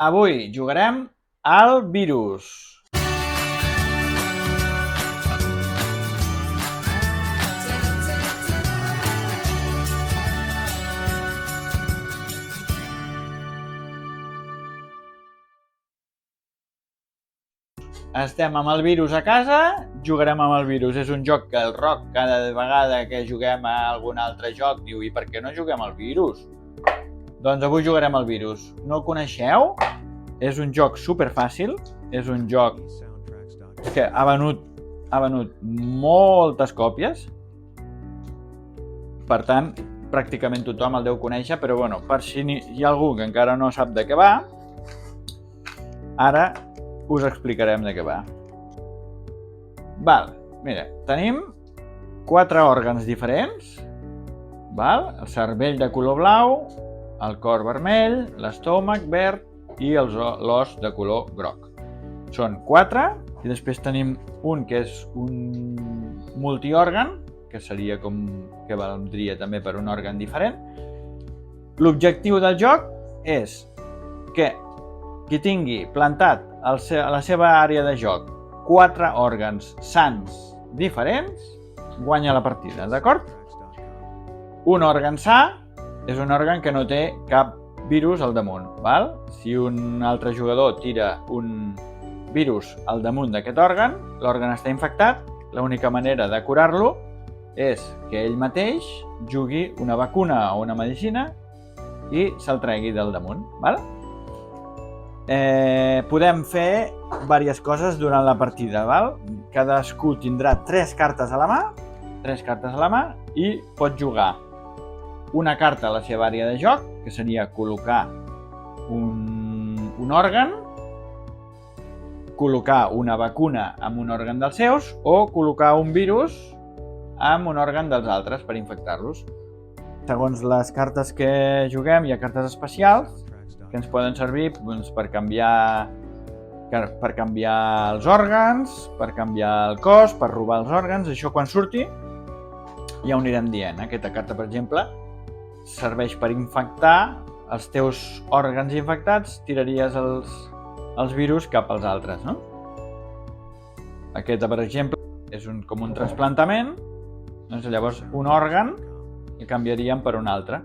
Avui jugarem al virus. Estem amb el virus a casa, jugarem amb el virus. És un joc que el Roc, cada vegada que juguem a algun altre joc, diu: i per què no juguem al virus? Doncs avui jugarem al virus. No el coneixeu? És un joc superfàcil, és un joc que ha venut moltes còpies. Per tant, pràcticament tothom el deu conèixer, però bueno, per si hi ha algú que encara no sap de què va, ara us explicarem de què va. Mira, tenim 4 òrgans diferents. El cervell de color blau, el cor vermell, l'estómac verd i l'os de color groc. Són 4, i després tenim un que és un multiòrgan, que seria com que valdria també per un òrgan diferent. L'objectiu del joc és que qui tingui plantat a la seva àrea de joc 4 òrgans sans diferents guanya la partida, d'acord? Un òrgan sa és un òrgan que no té cap virus al damunt. Si un altre jugador tira un virus al damunt d'aquest òrgan, l'òrgan està infectat. L'única manera de curar-lo és que ell mateix jugui una vacuna o una medicina i se'l tregui del damunt. Podem fer diverses coses durant la partida. Cadascú tindrà 3 cartes a la mà i pot jugar una carta a la seva àrea de joc, que seria col·locar un òrgan, col·locar una vacuna amb un òrgan dels seus o col·locar un virus amb un òrgan dels altres per infectar-los. Segons les cartes que juguem, hi ha cartes especials que ens poden servir per canviar els òrgans, per canviar el cos, per robar els òrgans. Això quan surti ja ho anirem dient. Aquesta carta, per exemple, serveix per infectar els teus òrgans infectats, tiraries els virus cap als altres. Aquesta, per exemple, és com un trasplantament. Llavors, un òrgan el canviaríem per un altre.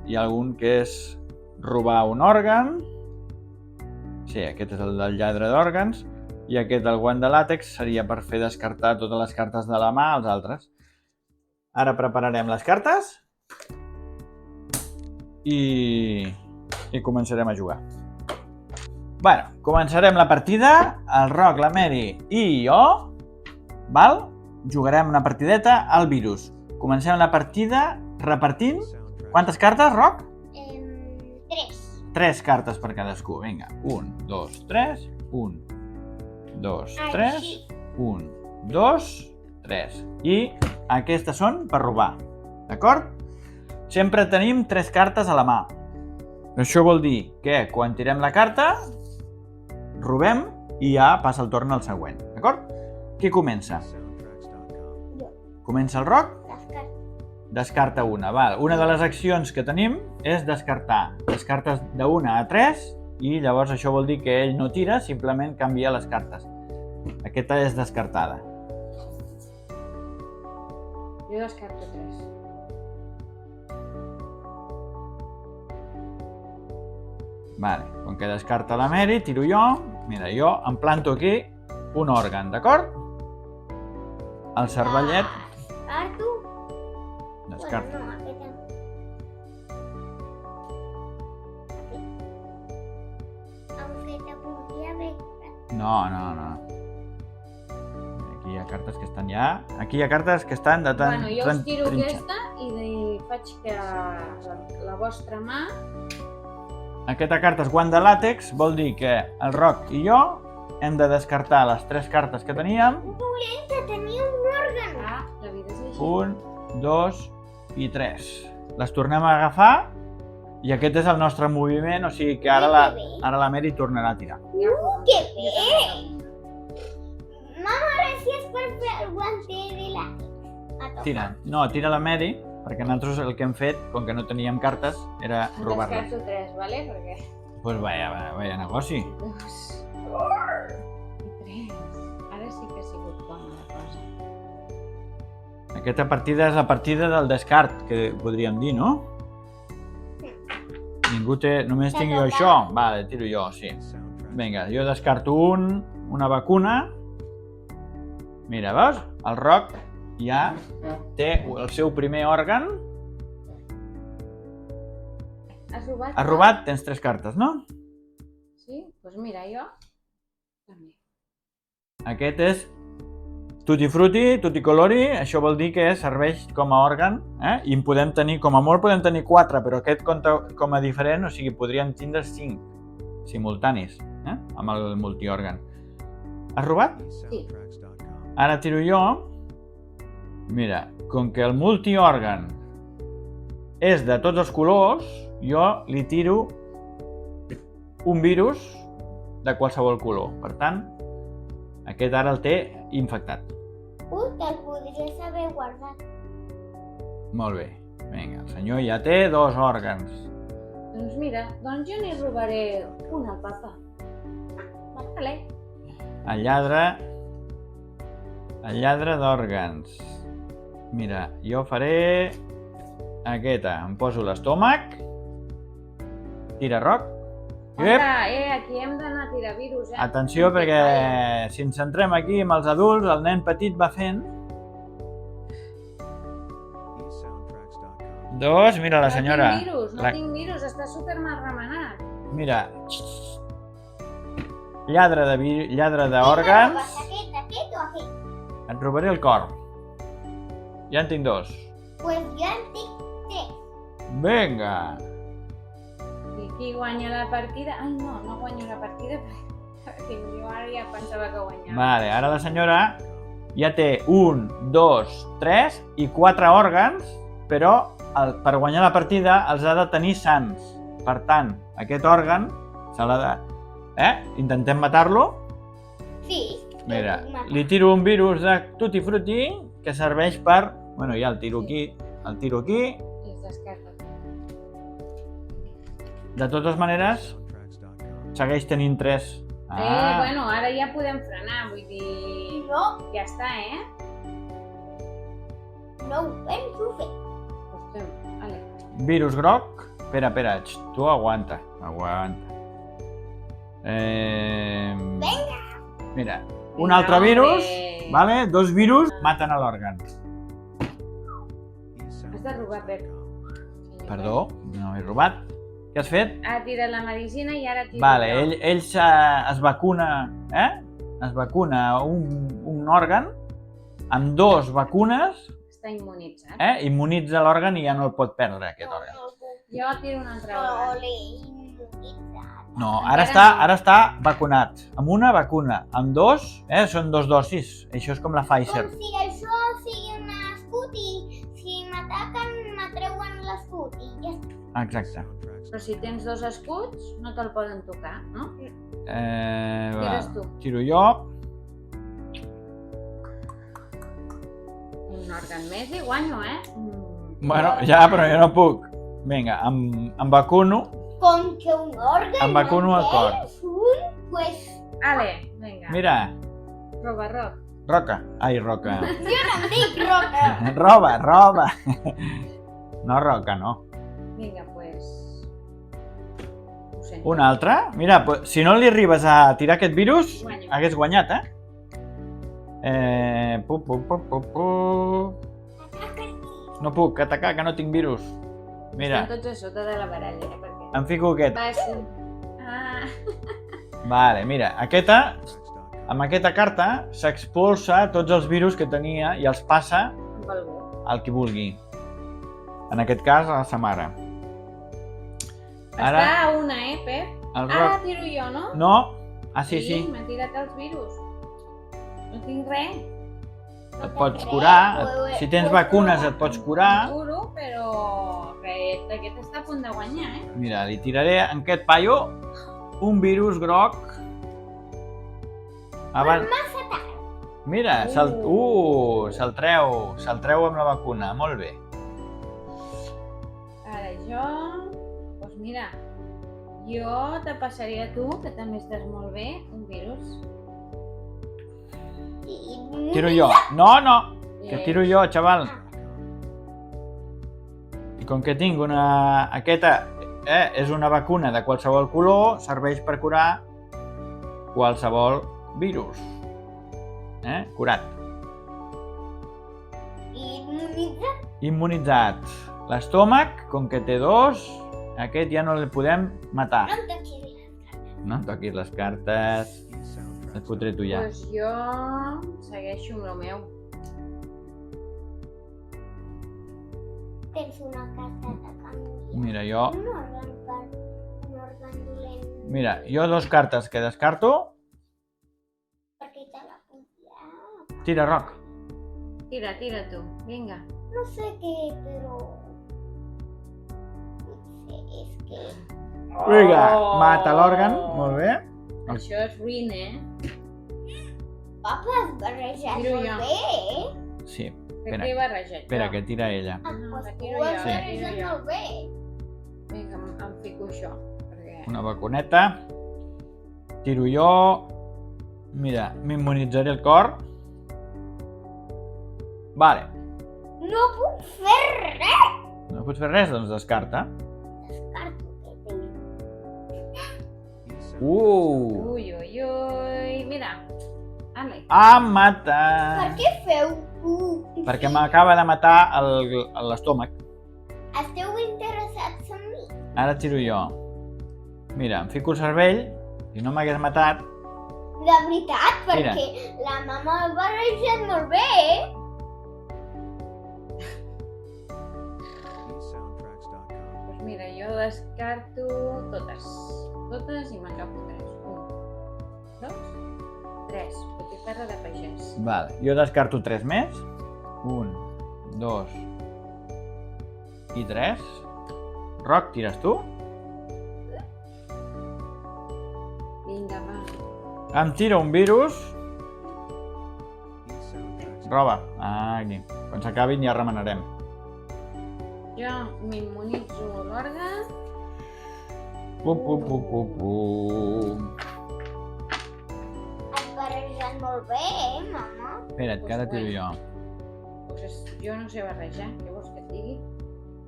Hi ha algun que és robar un òrgan. Sí, aquest és el del lladre d'òrgans. I aquest del guant de làtex seria per fer descartar totes les cartes de la mà als altres. Ara prepararem les cartes i començarem a jugar. Començarem la partida. El Roc, la Mary i jo jugarem una partideta al virus. Comencem la partida repartint. Quantes cartes, Roc? 3 cartes per cadascú. Vinga, 1, 2, 3. 1, 2, 3. 1, 2, 3. I aquestes són per robar. D'acord? Sempre tenim 3 cartes a la mà. Això vol dir que quan tirem la carta, robem i ja passa el torn al següent. D'acord? Qui comença? Comença el Roc? Descarta una. Una de les accions que tenim és descartar les cartes de 1 a 3 i llavors això vol dir que ell no tira, simplement canvia les cartes. Aquesta és descartada. Jo descarto 3. Com que descarta la Mary, tiro jo. Mira, jo em planto aquí un òrgan, d'acord? El cervellet. Descarta. No. Aquí hi ha cartes que estan ja... Aquí hi ha cartes que estan de tant... Jo us tiro aquesta i faig que la vostra mà... Aquesta carta és guant de làtex, vol dir que el Roc i jo hem de descartar les 3 cartes que teníem. Dolenta, tenia un òrgan. La vida és així. 1, 2 i 3. Les tornem a agafar i aquest és el nostre moviment, o sigui que ara la Mary tornarà a tirar. Que bé! Mama, gràcies per fer el guante de làtex. Tira la Mary, perquè nosaltres el que hem fet, com que no teníem cartes, era robar-les. Descarto 3, vale? Perquè... Pues vaya negoci. 2 i 3. Ara sí que ha sigut bona la cosa. Aquesta partida és la partida del descart, que podríem dir, no? Ningú té... Només tinc jo això? Vale, tiro jo, sí. Vinga, jo descarto una vacuna. Mira, veus? El Roc ja té el seu primer òrgan. Has robat? Has robat? Tens 3 cartes, no? Sí? Doncs mira, jo també. Aquest és Tutti Frutti, Tutti Colori. Això vol dir que serveix com a òrgan, i en podem tenir, com a molt podem tenir 4, però aquest compta com a diferent, o sigui, podríem tindre 5 simultanis, amb el multiòrgan. Has robat? Sí. Ara tiro jo. Mira, com que el multiòrgan és de tots els colors, jo li tiro un virus de qualsevol color. Per tant, aquest ara el té infectat. Te'l podries haver guardat. Molt bé. Vinga, el senyor ja té 2 òrgans. Doncs mira, doncs jo n'hi robaré un al papa. Vale. El lladre d'òrgans. Mira, jo faré aquesta. Em poso l'estómac. Tira, Roc. Ostres, aquí hem d'anar a tirar virus, Atenció, perquè si ens centrem aquí amb els adults, el nen petit va fent. 2, mira la senyora. No tinc virus, està super mal remenat. Mira. Lladre d'òrgans. Aquest o aquest? Et robaré el cor. Ja en tinc 2. Pues jo en tinc 3. Vinga. I qui guanya la partida? Ai, no guanyo la partida perquè jo ara ja pensava que guanyava. Vale, ara la senyora ja té 1, 2, 3 i 4 òrgans, però per guanyar la partida els ha de tenir sans. Per tant, aquest òrgan se l'ha de... Intentem matar-lo. Sí. Mira, li tiro un virus de Tutti Frutti que serveix per... Bueno, ja el tiro aquí. I es descarta. De totes maneres, segueix tenint 3. Bueno, ara ja podem frenar, vull dir... No. Ja està, No ho penso fer. Ostres, vale. Virus groc. Espera, tu aguanta. Vinga. Mira, un altre virus, vale? 2 virus maten a l'òrgan. Has de robar, Pep. Perdó, no he robat. Què has fet? Ha tirat la medicina i ara tira... Vale, ell es vacuna, Es vacuna un òrgan amb 2 vacunes, Està immunitzat. immunitza l'òrgan i ja no el pot perdre, aquest òrgan. Jo tiro un altre òrgan. No, ara està vacunat. Amb una vacuna. Amb 2, són 2 dosis. Això és com la Pfizer. Com si això sigui un escut i si m'ataquen m'atreuen l'escut i ja està. Exacte. Però si tens 2 escuts, no te'l poden tocar, no? Tires tu. Tiro jo. Un òrgan més i guanyo, Bueno, ja, però jo no puc. Vinga, em vacuno. Com que un òrgan Em vacuno al cor. Pues... Ale, vinga. Mira, Roba, Roca. Ai, Roca. Jo no em dic roca. Roba. No, Roca, no. Vinga, pues... Ho sento. Un altre? Mira, si no li arribes a tirar aquest virus, Guanyo. hagués guanyat, No puc atacar, que no tinc virus. Mira, Estan tots a sota de la baralla, perquè... em fico aquest. Va, sí. Ah, Vale, mira, amb aquesta carta s'expulsa tots els virus que tenia i els passa amb algú. al qui vulgui. En aquest cas, a sa mare. Està a una, Pep? El Ara Roc... tiro jo, no? No? Ah, sí. M'ha tirat els virus. No tinc res. Et pots curar. Si tens vacunes et pots curar. Curo, però aquest està a punt de guanyar, Mira, li tiraré en aquest paio un virus groc. Massa tard. Mira, se'l treu amb la vacuna. Molt bé. Ara jo... Doncs mira, Jo te passaria a tu, que també estàs molt bé, un virus. Tiro jo. No, no, que tiro jo, xaval. I com que tinc una... Aquesta és una vacuna de qualsevol color, serveix per curar qualsevol virus. Curat. I immunitzat? Immunitzat. L'estómac, com que té 2, aquest ja no el podem matar. No em toquis les cartes. No em toquis les cartes. Et fotré tu ja. Doncs jo segueixo amb el meu. Tens una carta de canvi. Mira, jo... Un òrgan dolent. Mira, jo 2 cartes que descarto. Perquè te la puc... Tira, Roc. Tira tu, vinga. No sé què, però... No sé, és que... Vinga, mata l'òrgan. Molt bé. Això és ruïn, Papa, has barrejat Tiro molt jo. bé. Sí, Que espera, t'he barrejat espera, jo. que tira ella. Ah, doncs la tu tiro has jo, barrejat la tiro jo. molt bé. Vinga, em fico això. Perquè... Una vacuneta. Tiro jo. Mira, m'immunitzaré el cor. Vale. No puc fer res. No pots fer res? Doncs descarta. Descarto que tinc. Ui. Mira, ale. Em mata! Per què feu Perquè m'acaba de matar l'estómac. Esteu interessats en mi? Ara tiro jo. Mira, em fico el cervell. Si no m'hagués matat... De veritat, Mira. perquè la mama el barrejat molt bé. Doncs mira, jo descarto totes. Totes i me'n agafo 3. 1, 2, 3. Botifarra de pagès. Vale, jo descarto 3 més. 1, 2 i 3. Roc, tires tu? Vinga, va. Em tira un virus. Roba. Aquí. Quan s'acabin ja remenarem. Jo m'immunitzo l'òrgan. Pum. Has barrejat molt bé, mama? Espera't, que ara tiro jo. Pues jo no sé barrejar, què vols que et digui?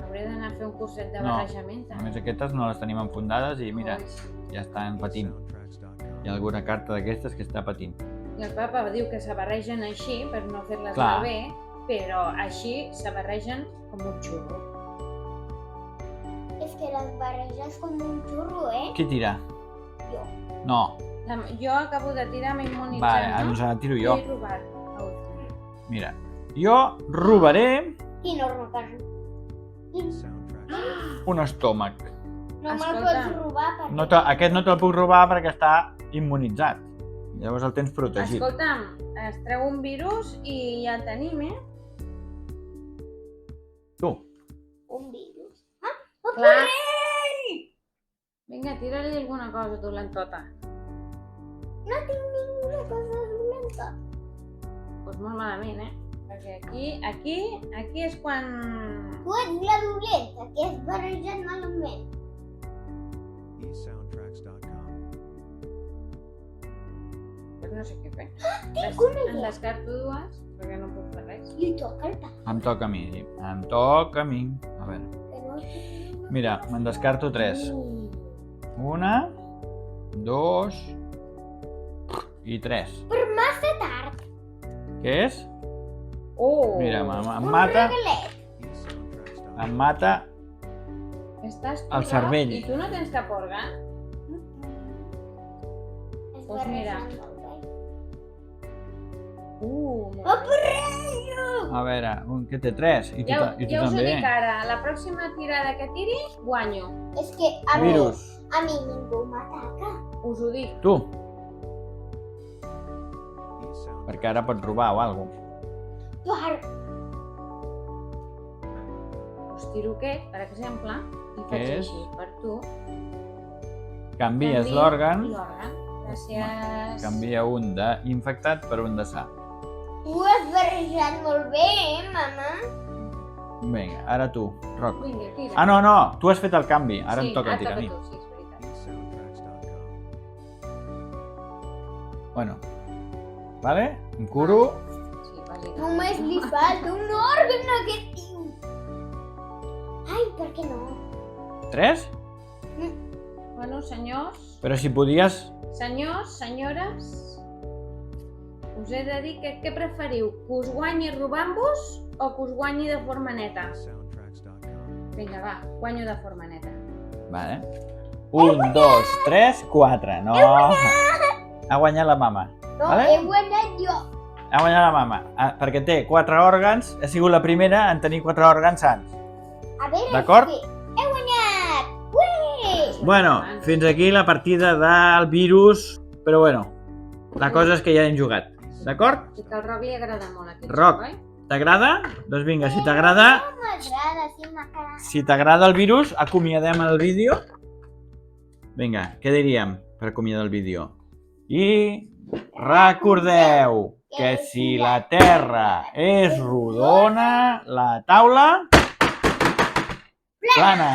Hauré d'anar a fer un curset de No. barrejament. Només aquestes no les tenim enfundades i mira, Ui, sí. ja estan patint. Hi ha alguna carta d'aquestes que està patint. I el papa diu que se barregen així per no fer-les Clar. malbé, però així se barregen com un xurro. És que les barreges com un xurro, Qui tira? Jo. No. Jo acabo de tirar m'immunitzant, Vale, no? doncs ara tiro jo. He robat. L'últim. Mira, jo robaré I no robar. un estómac. No me'l Escolta. pots robar perquè... No aquest no te'l puc robar perquè està immunitzat. Llavors el tens protegit. Escolta'm, es treu un virus i ja el tenim, Tu. Un virus. Clar. Vinga, tira-li alguna cosa dolentota. No tinc ninguna cosa dolenta. Doncs molt malament, Perquè aquí és quan... Tu ets la dolenta, que has barrejat malament. Pues no sé què fer. Tinc una En idea. descarto dues, perquè no puc fer res. Li toca el papa. Em toca a mi. Em toca a mi. A veure. Que no... Mira, me'n descarto 3. 1, 2 i 3. Per massa tard. Què és? Oh! Mira, em Un mata, regalet. em mata Estàs el cervell. I tu no tens cap òrgan? Has Doncs mira. barrejat molt bé. Molt Oh, bé. porreño! A veure, que té 3 i tu, i tu Ja us ho també. dic ara, la pròxima tirada que tiri, guanyo. És que a mi Virus. ningú m'ataca. Us ho dic. Tu. Perquè ara pots robar o alguna cosa. Us tiro aquest, per exemple, i Què faig és? així per tu. Canvies Canvio l'òrgan, L'òrgan. Gràcies. canvia un d'infectat per un de sa. Tu has barrejat molt bé, mama? Vinga, ara tu, Roc. Vinga, tira. Ah, no, tu has fet el canvi, ara sí, em toca ara tirar a mi. tu, sí, és veritat. Bueno, vale? Em curo. Sí, bàsicament. Només li falta un òrgan a aquest tio. Ai, per què no? 3? Bueno, senyors, Però si podies... senyors, senyores, us he de dir que què preferiu? Que us guanyi robant-vos o que us guanyi de forma neta? Vinga, va, guanyo de forma neta. Vale. 1, 2, 3, 4. No. Ha guanyat la mama. No, Vale? he guanyat jo. Ha guanyat la mama. Perquè té 4 òrgans. Ha sigut la primera en tenir 4 òrgans sants. A veure, D'acord? sí. He guanyat! Ué! Bueno, fins aquí la partida del virus. Però bueno, la cosa és que ja hem jugat. D'acord? I que al Roc li agrada molt aquest Roc. joc, oi? T'agrada? Doncs vinga, si t'agrada... No m'agrada, sí m'agrada. Si t'agrada el virus, acomiadem el vídeo. Vinga, què diríem per acomiadar el vídeo? I recordeu que si la Terra és rodona, la taula plana.